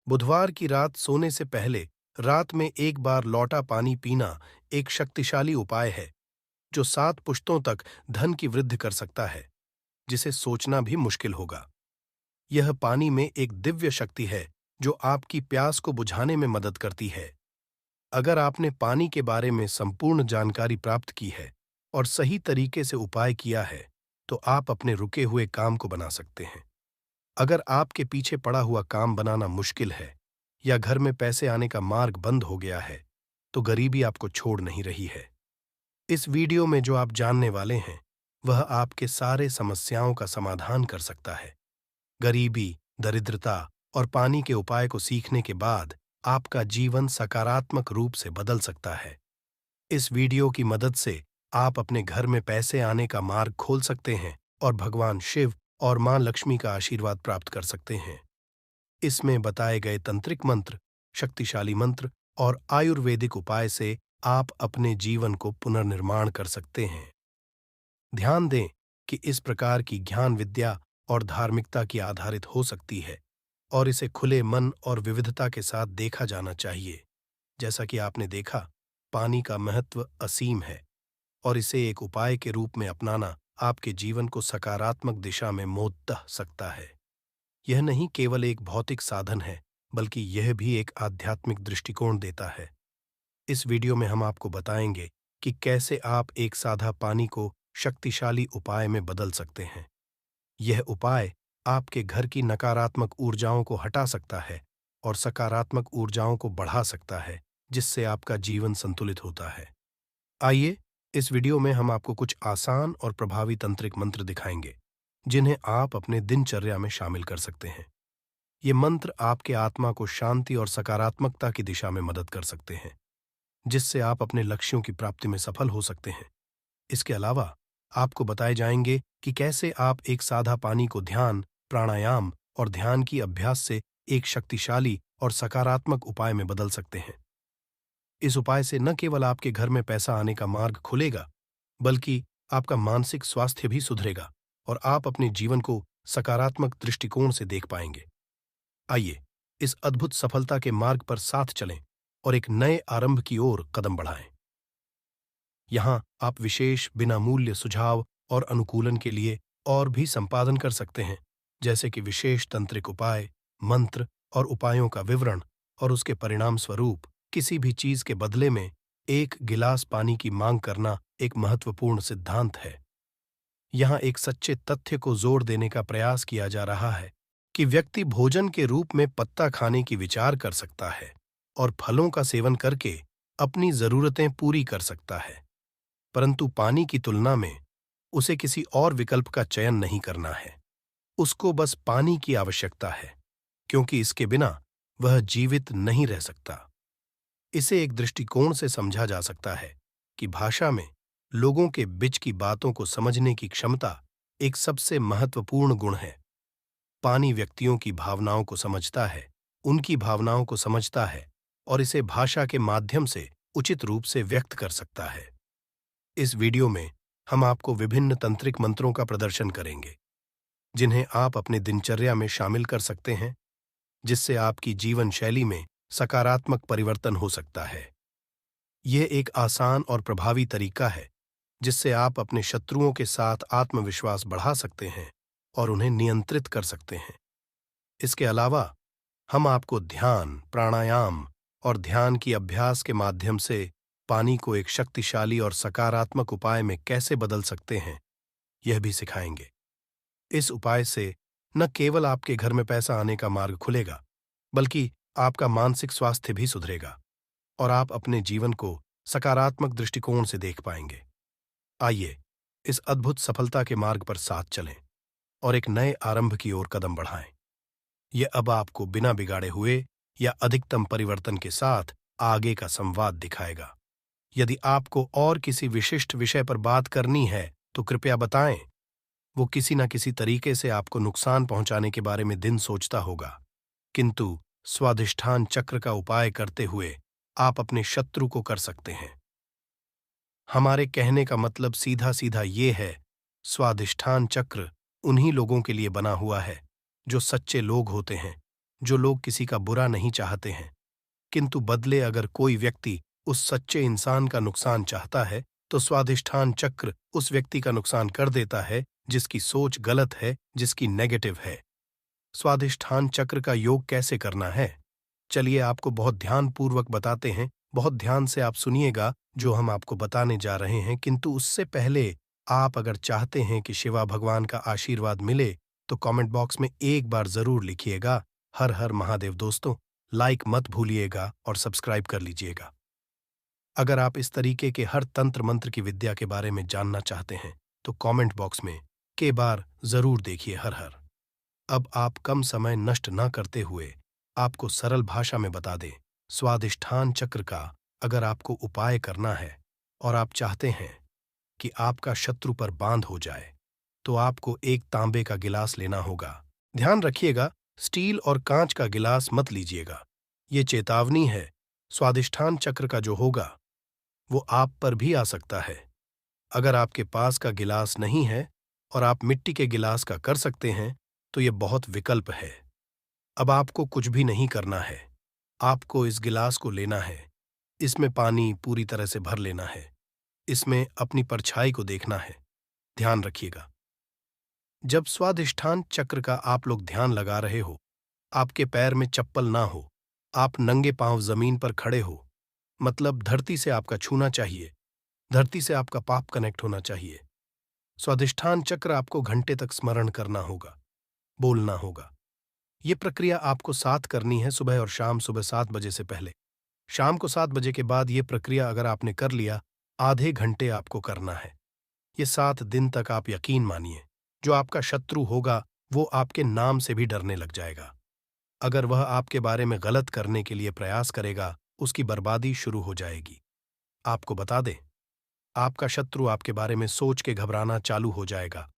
बुधवार की रात सोने से पहले रात में एक बार लौटा पानी पीना एक शक्तिशाली उपाय है जो 7 पुश्तों तक धन की वृद्धि कर सकता है, जिसे सोचना भी मुश्किल होगा। यह पानी में एक दिव्य शक्ति है जो आपकी प्यास को बुझाने में मदद करती है। अगर आपने पानी के बारे में संपूर्ण जानकारी प्राप्त की है और सही तरीके से उपाय किया है, तो आप अपने रुके हुए काम को बना सकते हैं। अगर आपके पीछे पड़ा हुआ काम बनाना मुश्किल है या घर में पैसे आने का मार्ग बंद हो गया है, तो गरीबी आपको छोड़ नहीं रही है। इस वीडियो में जो आप जानने वाले हैं, वह आपके सारे समस्याओं का समाधान कर सकता है। गरीबी, दरिद्रता और पानी के उपाय को सीखने के बाद आपका जीवन सकारात्मक रूप से बदल सकता है। इस वीडियो की मदद से आप अपने घर में पैसे आने का मार्ग खोल सकते हैं और भगवान शिव और मां लक्ष्मी का आशीर्वाद प्राप्त कर सकते हैं। इसमें बताए गए तंत्रिक मंत्र, शक्तिशाली मंत्र और आयुर्वेदिक उपाय से आप अपने जीवन को पुनर्निर्माण कर सकते हैं। ध्यान दें कि इस प्रकार की ज्ञान विद्या और धार्मिकता की आधारित हो सकती है और इसे खुले मन और विविधता के साथ देखा जाना चाहिए। जैसा कि आपने देखा, पानी का महत्व असीम है और इसे एक उपाय के रूप में अपनाना आपके जीवन को सकारात्मक दिशा में मोड़ सकता है। यह नहीं केवल एक भौतिक साधन है, बल्कि यह भी एक आध्यात्मिक दृष्टिकोण देता है। इस वीडियो में हम आपको बताएंगे कि कैसे आप एक सादा पानी को शक्तिशाली उपाय में बदल सकते हैं। यह उपाय आपके घर की नकारात्मक ऊर्जाओं को हटा सकता है और सकारात्मक ऊर्जाओं को बढ़ा सकता है, जिससे आपका जीवन संतुलित होता है। आइए, इस वीडियो में हम आपको कुछ आसान और प्रभावी तंत्रिक मंत्र दिखाएंगे, जिन्हें आप अपने दिनचर्या में शामिल कर सकते हैं। ये मंत्र आपके आत्मा को शांति और सकारात्मकता की दिशा में मदद कर सकते हैं, जिससे आप अपने लक्ष्यों की प्राप्ति में सफल हो सकते हैं। इसके अलावा आपको बताए जाएंगे कि कैसे आप एक सादा पानी को ध्यान, प्राणायाम और ध्यान की अभ्यास से एक शक्तिशाली और सकारात्मक उपाय में बदल सकते हैं। इस उपाय से न केवल आपके घर में पैसा आने का मार्ग खुलेगा, बल्कि आपका मानसिक स्वास्थ्य भी सुधरेगा और आप अपने जीवन को सकारात्मक दृष्टिकोण से देख पाएंगे। आइए, इस अद्भुत सफलता के मार्ग पर साथ चलें और एक नए आरंभ की ओर कदम बढ़ाएं। यहाँ आप विशेष बिना मूल्य सुझाव और अनुकूलन के लिए और भी संपादन कर सकते हैं, जैसे कि विशेष तंत्रिक उपाय, मंत्र और उपायों का विवरण और उसके परिणाम स्वरूप किसी भी चीज के बदले में 1 गिलास पानी की मांग करना एक महत्वपूर्ण सिद्धांत है। यहाँ एक सच्चे तथ्य को जोर देने का प्रयास किया जा रहा है कि व्यक्ति भोजन के रूप में पत्ता खाने की विचार कर सकता है और फलों का सेवन करके अपनी जरूरतें पूरी कर सकता है, परंतु पानी की तुलना में उसे किसी और विकल्प का चयन नहीं करना है। उसको बस पानी की आवश्यकता है, क्योंकि इसके बिना वह जीवित नहीं रह सकता। इसे एक दृष्टिकोण से समझा जा सकता है कि भाषा में लोगों के बीच की बातों को समझने की क्षमता एक सबसे महत्वपूर्ण गुण है। पानी व्यक्तियों की भावनाओं को समझता है, उनकी भावनाओं को समझता है और इसे भाषा के माध्यम से उचित रूप से व्यक्त कर सकता है। इस वीडियो में हम आपको विभिन्न तंत्रिक मंत्रों का प्रदर्शन करेंगे, जिन्हें आप अपने दिनचर्या में शामिल कर सकते हैं, जिससे आपकी जीवन शैली में सकारात्मक परिवर्तन हो सकता है। यह एक आसान और प्रभावी तरीका है जिससे आप अपने शत्रुओं के साथ आत्मविश्वास बढ़ा सकते हैं और उन्हें नियंत्रित कर सकते हैं। इसके अलावा हम आपको ध्यान, प्राणायाम और ध्यान की अभ्यास के माध्यम से पानी को एक शक्तिशाली और सकारात्मक उपाय में कैसे बदल सकते हैं, यह भी सिखाएंगे। इस उपाय से न केवल आपके घर में पैसा आने का मार्ग खुलेगा, बल्कि आपका मानसिक स्वास्थ्य भी सुधरेगा और आप अपने जीवन को सकारात्मक दृष्टिकोण से देख पाएंगे। आइए, इस अद्भुत सफलता के मार्ग पर साथ चलें और एक नए आरंभ की ओर कदम बढ़ाएं। यह अब आपको बिना बिगाड़े हुए या अधिकतम परिवर्तन के साथ आगे का संवाद दिखाएगा। यदि आपको और किसी विशिष्ट विषय पर बात करनी है, तो कृपया बताएं। वो किसी न किसी तरीके से आपको नुकसान पहुंचाने के बारे में दिन सोचता होगा, किंतु स्वाधिष्ठान चक्र का उपाय करते हुए आप अपने शत्रु को कर सकते हैं। हमारे कहने का मतलब सीधा सीधा ये है, स्वाधिष्ठान चक्र उन्हीं लोगों के लिए बना हुआ है जो सच्चे लोग होते हैं जो लोग किसी का बुरा नहीं चाहते हैं, किंतु बदले अगर कोई व्यक्ति उस सच्चे इंसान का नुकसान चाहता है, तो स्वाधिष्ठान चक्र उस व्यक्ति का नुकसान कर देता है जिसकी सोच गलत है, जिसकी नेगेटिव है। स्वाधिष्ठान चक्र का योग कैसे करना है? चलिए आपको बहुत ध्यानपूर्वक बताते हैं। बहुत ध्यान से आप सुनिएगा जो हम आपको बताने जा रहे हैं, किंतु उससे पहले आप अगर चाहते हैं कि शिवा भगवान का आशीर्वाद मिले, तो कमेंट बॉक्स में एक बार जरूर लिखिएगा, हर हर महादेव। दोस्तों, लाइक मत भूलिएगा और सब्सक्राइब कर लीजिएगा। अगर आप इस तरीके के हर तंत्र मंत्र की विद्या के बारे में जानना चाहते हैं, तो कमेंट बॉक्स में के बार जरूर देखिए हर हर। अब आप कम समय नष्ट न करते हुए आपको सरल भाषा में बता दें, स्वाधिष्ठान चक्र का अगर आपको उपाय करना है और आप चाहते हैं कि आपका शत्रु पर बांध हो जाए, तो आपको एक तांबे का गिलास लेना होगा। ध्यान रखिएगा, स्टील और कांच का गिलास मत लीजिएगा। ये चेतावनी है, स्वाधिष्ठान चक्र का जो होगा वो आप पर भी आ सकता है। अगर आपके पास का गिलास नहीं है और आप मिट्टी के गिलास का कर सकते हैं, तो ये बहुत विकल्प है। अब आपको कुछ भी नहीं करना है, आपको इस गिलास को लेना है, इसमें पानी पूरी तरह से भर लेना है, इसमें अपनी परछाई को देखना है। ध्यान रखिएगा, जब स्वाधिष्ठान चक्र का आप लोग ध्यान लगा रहे हो, आपके पैर में चप्पल ना हो, आप नंगे पांव जमीन पर खड़े हो, मतलब धरती से आपका छूना चाहिए, धरती से आपका पाप कनेक्ट होना चाहिए। स्वाधिष्ठान चक्र आपको घंटे तक स्मरण करना होगा, बोलना होगा। ये प्रक्रिया आपको 7 करनी है, सुबह और शाम। सुबह 7 बजे से पहले, शाम को 7 बजे के बाद ये प्रक्रिया अगर आपने कर लिया, आधे घंटे आपको करना है। ये 7 दिन तक आप यकीन मानिए, जो आपका शत्रु होगा वो आपके नाम से भी डरने लग जाएगा। अगर वह आपके बारे में गलत करने के लिए प्रयास करेगा, उसकी बर्बादी शुरू हो जाएगी। आपको बता दें, आपका शत्रु आपके बारे में सोच के घबराना चालू हो जाएगा।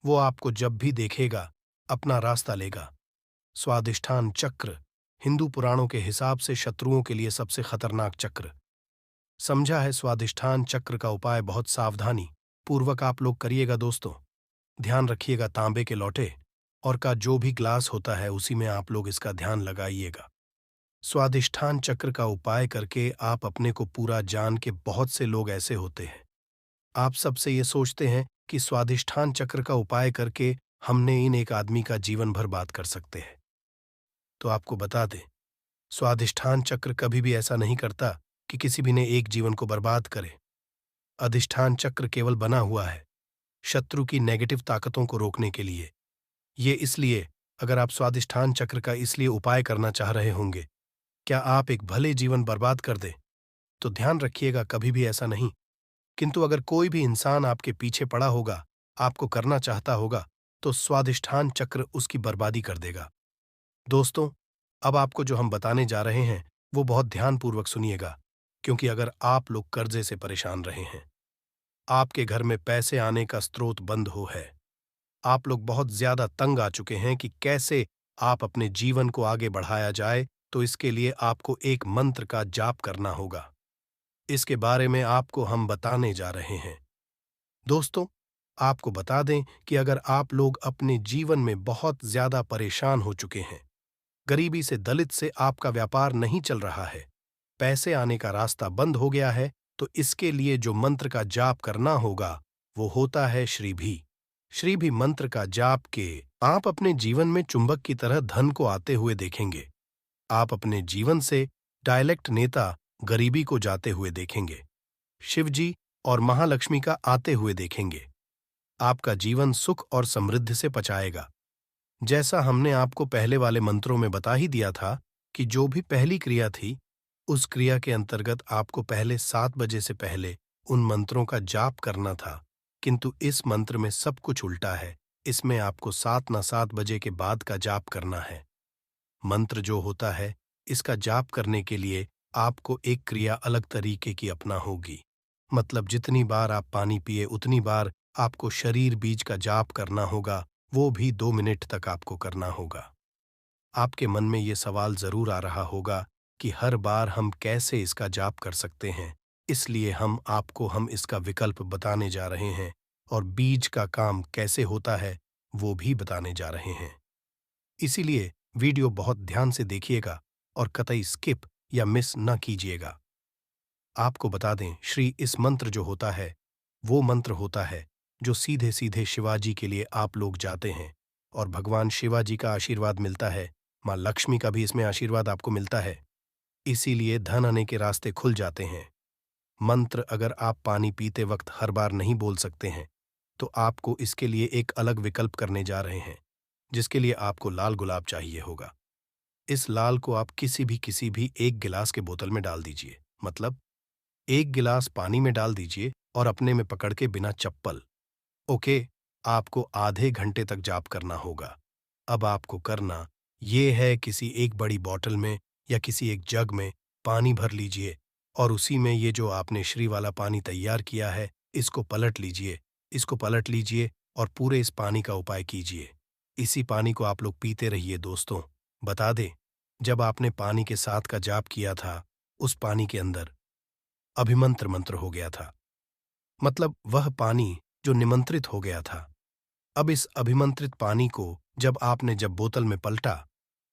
वो आपको जब भी देखेगा अपना रास्ता लेगा। स्वाधिष्ठान चक्र हिंदू पुराणों के हिसाब से शत्रुओं के लिए सबसे खतरनाक चक्र समझा है। स्वाधिष्ठान चक्र का उपाय बहुत सावधानी पूर्वक आप लोग करिएगा। दोस्तों, ध्यान रखिएगा, तांबे के लोटे और का जो भी ग्लास होता है उसी में आप लोग इसका ध्यान लगाइएगा। स्वाधिष्ठान चक्र का उपाय करके आप अपने को पूरा जान के, बहुत से लोग ऐसे होते हैं, आप सबसे ये सोचते हैं कि स्वाधिष्ठान चक्र का उपाय करके हमने इन एक आदमी का जीवन भर बात कर सकते हैं। तो आपको बता दें, स्वाधिष्ठान चक्र कभी भी ऐसा नहीं करता कि किसी भी ने एक जीवन को बर्बाद करे। अधिष्ठान चक्र केवल बना हुआ है शत्रु की नेगेटिव ताकतों को रोकने के लिए। ये इसलिए, अगर आप स्वाधिष्ठान चक्र का इसलिए उपाय करना चाह रहे होंगे, क्या आप एक भले जीवन बर्बाद कर दें, तो ध्यान रखिएगा, कभी भी ऐसा नहीं। किंतु अगर कोई भी इंसान आपके पीछे पड़ा होगा, आपको करना चाहता होगा, तो स्वाधिष्ठान चक्र उसकी बर्बादी कर देगा। दोस्तों, अब आपको जो हम बताने जा रहे हैं वो बहुत ध्यानपूर्वक सुनिएगा, क्योंकि अगर आप लोग कर्जे से परेशान रहे हैं, आपके घर में पैसे आने का स्रोत बंद हो है, आप लोग बहुत ज्यादा तंग आ चुके हैं कि कैसे आप अपने जीवन को आगे बढ़ाया जाए, तो इसके लिए आपको एक मंत्र का जाप करना होगा। इसके बारे में आपको हम बताने जा रहे हैं। दोस्तों, आपको बता दें कि अगर आप लोग अपने जीवन में बहुत ज्यादा परेशान हो चुके हैं, गरीबी से, दलित से आपका व्यापार नहीं चल रहा है, पैसे आने का रास्ता बंद हो गया है, तो इसके लिए जो मंत्र का जाप करना होगा वो होता है श्री भी। श्री भी मंत्र का जाप के आप अपने जीवन में चुंबक की तरह धन को आते हुए देखेंगे। आप अपने जीवन से डायलेक्ट नेता गरीबी को जाते हुए देखेंगे, शिवजी और महालक्ष्मी का आते हुए देखेंगे। आपका जीवन सुख और समृद्धि से पचाएगा। जैसा हमने आपको पहले वाले मंत्रों में बता ही दिया था कि जो भी पहली क्रिया थी, उस क्रिया के अंतर्गत आपको पहले 7 बजे से पहले उन मंत्रों का जाप करना था, किंतु इस मंत्र में सब कुछ उल्टा है। इसमें आपको 7 न 7 बजे के बाद का जाप करना है। मंत्र जो होता है, इसका जाप करने के लिए आपको एक क्रिया अलग तरीके की अपना होगी। मतलब जितनी बार आप पानी पिए उतनी बार आपको शरीर बीज का जाप करना होगा, वो भी 2 मिनट तक आपको करना होगा। आपके मन में ये सवाल जरूर आ रहा होगा कि हर बार हम कैसे इसका जाप कर सकते हैं, इसलिए हम इसका विकल्प बताने जा रहे हैं और बीज का काम कैसे होता है वो भी बताने जा रहे हैं। इसीलिए वीडियो बहुत ध्यान से देखिएगा और कतई स्किप या मिस न कीजिएगा। आपको बता दें, श्री इस मंत्र जो होता है, वो मंत्र होता है जो सीधे सीधे शिवाजी के लिए आप लोग जाते हैं और भगवान शिवाजी का आशीर्वाद मिलता है, माँ लक्ष्मी का भी इसमें आशीर्वाद आपको मिलता है। इसीलिए धन आने के रास्ते खुल जाते हैं। मंत्र अगर आप पानी पीते वक्त हर बार नहीं बोल सकते हैं, तो आपको इसके लिए एक अलग विकल्प करने जा रहे हैं, जिसके लिए आपको लाल गुलाब चाहिए होगा। इस लाल को आप किसी भी एक गिलास के बोतल में डाल दीजिए। मतलब एक गिलास पानी में डाल दीजिए और अपने में पकड़ के बिना चप्पल। ओके, आपको आधे घंटे तक जाप करना होगा। अब आपको करना ये है, किसी एक बड़ी बॉटल में या किसी एक जग में पानी भर लीजिए और उसी में ये जो आपने श्री वाला पानी तैयार किया है, इसको पलट लीजिए और पूरे इस पानी का उपाय कीजिए। इसी पानी को आप लोग पीते रहिए। दोस्तों, बता दें, जब आपने पानी के साथ का जाप किया था, उस पानी के अंदर अभिमंत्र मंत्र हो गया था। मतलब वह पानी जो निमंत्रित हो गया था। अब इस अभिमंत्रित पानी को जब बोतल में पलटा,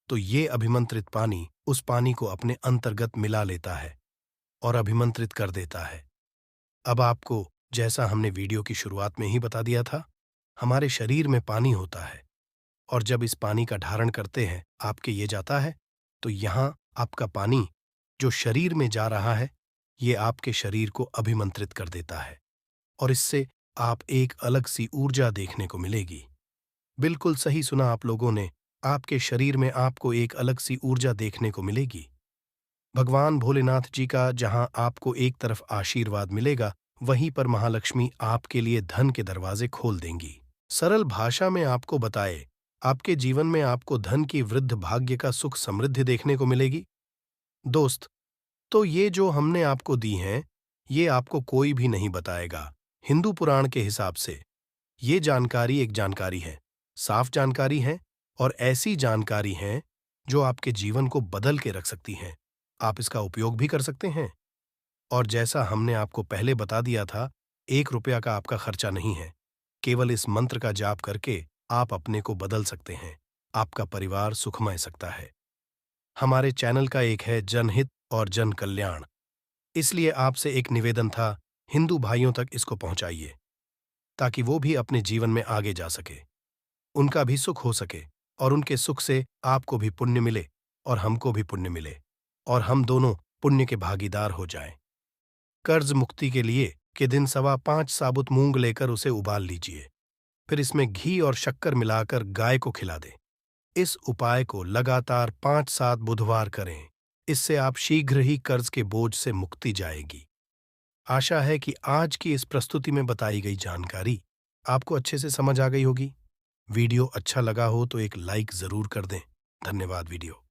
तो ये अभिमंत्रित पानी उस पानी को अपने अंतर्गत मिला लेता है और अभिमंत्रित कर देता है। अब आपको, जैसा हमने वीडियो की शुरुआत में ही बता दिया था, हमारे शरीर में पानी होता है और जब इस पानी का धारण करते हैं, आपके ये जाता है, तो यहाँ आपका पानी जो शरीर में जा रहा है, ये आपके शरीर को अभिमंत्रित कर देता है और इससे आप एक अलग सी ऊर्जा देखने को मिलेगी। बिल्कुल सही सुना आप लोगों ने, आपके शरीर में आपको एक अलग सी ऊर्जा देखने को मिलेगी। भगवान भोलेनाथ जी का जहां आपको एक तरफ आशीर्वाद मिलेगा, वहीं पर महालक्ष्मी आपके लिए धन के दरवाजे खोल देंगी। सरल भाषा में आपको बताए, आपके जीवन में आपको धन की वृद्ध भाग्य का सुख समृद्धि देखने को मिलेगी। दोस्त, तो ये जो हमने आपको दी हैं, ये आपको कोई भी नहीं बताएगा। हिंदू पुराण के हिसाब से ये जानकारी एक जानकारी है, साफ जानकारी है और ऐसी जानकारी है जो आपके जीवन को बदल के रख सकती हैं। आप इसका उपयोग भी कर सकते हैं। और जैसा हमने आपको पहले बता दिया था, 1 रुपया का आपका खर्चा नहीं है। केवल इस मंत्र का जाप करके आप अपने को बदल सकते हैं। आपका परिवार सुखमय सकता है। हमारे चैनल का एक है जनहित और जन कल्याण, इसलिए आपसे एक निवेदन था, हिंदू भाइयों तक इसको पहुंचाइए ताकि वो भी अपने जीवन में आगे जा सके, उनका भी सुख हो सके और उनके सुख से आपको भी पुण्य मिले और हमको भी पुण्य मिले और हम दोनों पुण्य के भागीदार हो जाएं। कर्ज मुक्ति के लिए के दिन 5.25 साबुत मूंग लेकर उसे उबाल लीजिए, फिर इसमें घी और शक्कर मिलाकर गाय को खिला दें। इस उपाय को लगातार 5-7 बुधवार करें। इससे आप शीघ्र ही कर्ज के बोझ से मुक्ति जाएगी। आशा है कि आज की इस प्रस्तुति में बताई गई जानकारी आपको अच्छे से समझ आ गई होगी। वीडियो अच्छा लगा हो तो एक लाइक जरूर कर दें। धन्यवाद वीडियो।